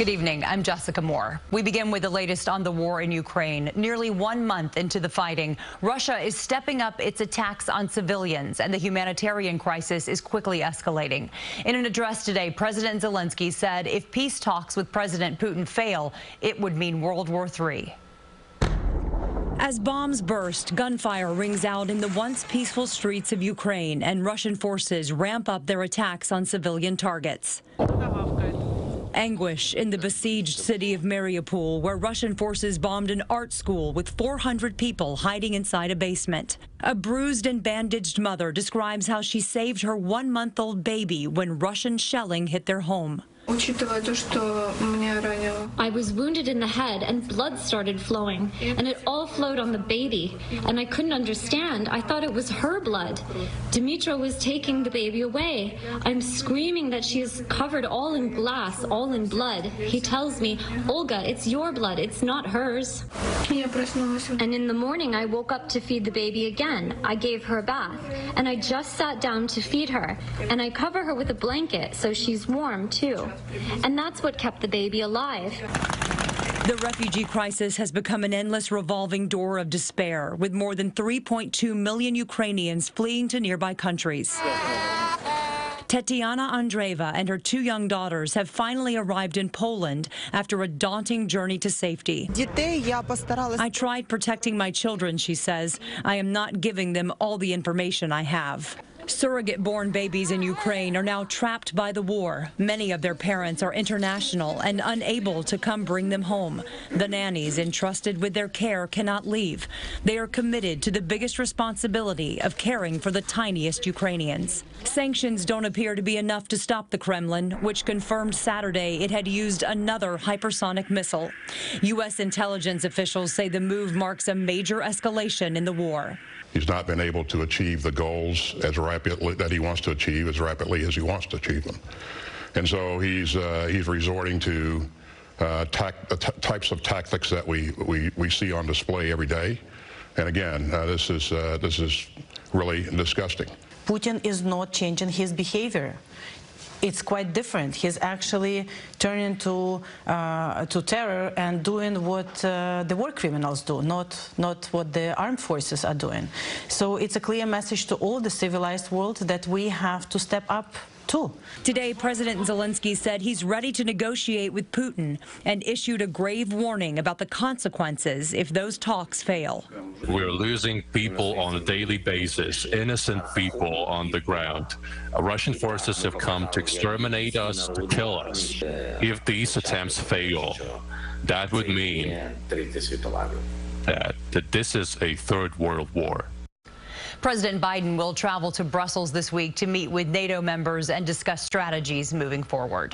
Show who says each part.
Speaker 1: Good evening. I'm Jessica Moore. We begin with the latest on the war in Ukraine. Nearly 1 month into the fighting, Russia is stepping up its attacks on civilians, and the humanitarian crisis is quickly escalating. In an address today, President Zelensky said if peace talks with President Putin fail, it would mean World War III. As bombs burst, gunfire rings out in the once peaceful streets of Ukraine, and Russian forces ramp up their attacks on civilian targets. Anguish in the besieged city of Mariupol, where Russian forces bombed an art school with 400 people hiding inside a basement. A bruised and bandaged mother describes how she saved her 1-month-old baby when Russian shelling hit their home.
Speaker 2: I was wounded in the head and blood started flowing, and it all flowed on the baby, and I couldn't understand. I thought it was her blood. Dmytro was taking the baby away. I'm screaming that she is covered all in glass, all in blood. He tells me, "Olga, it's your blood, it's not hers." And in the morning I woke up to feed the baby again. I gave her a bath, and I just sat down to feed her, and I cover her with a blanket so she's warm too. And that's what kept the baby alive.
Speaker 1: The refugee crisis has become an endless revolving door of despair, with more than 3.2 million Ukrainians fleeing to nearby countries. Tetiana Andreeva and her 2 young daughters have finally arrived in Poland after a daunting journey to safety. I tried protecting my children, she says. I am not giving them all the information I have. Surrogate-born babies in Ukraine are now trapped by the war. Many of their parents are international and unable to come bring them home. The nannies entrusted with their care cannot leave. They are committed to the biggest responsibility of caring for the tiniest Ukrainians. Sanctions don't appear to be enough to stop the Kremlin, which confirmed Saturday it had used another hypersonic missile. U.S. intelligence officials say the move marks a major escalation in the war.
Speaker 3: He's not been able to achieve the goals as rapidly that he wants to achieve as rapidly as he wants to achieve them, and so he's resorting to types of tactics that we see on display every day. And again, this is really disgusting.
Speaker 4: Putin is not changing his behavior. It's quite different. He's actually turning to terror and doing what the war criminals do, not what the armed forces are doing. So it's a clear message to all the civilized world that we have to step up too.
Speaker 1: Today, President Zelensky said he's ready to negotiate with Putin and issued a grave warning about the consequences if those talks fail.
Speaker 5: We're losing people on a daily basis, innocent people on the ground. Russian forces have come to exterminate us, to kill us. If these attempts fail, that would mean that this is a third world war.
Speaker 1: President Biden will travel to Brussels this week to meet with NATO members and discuss strategies moving forward.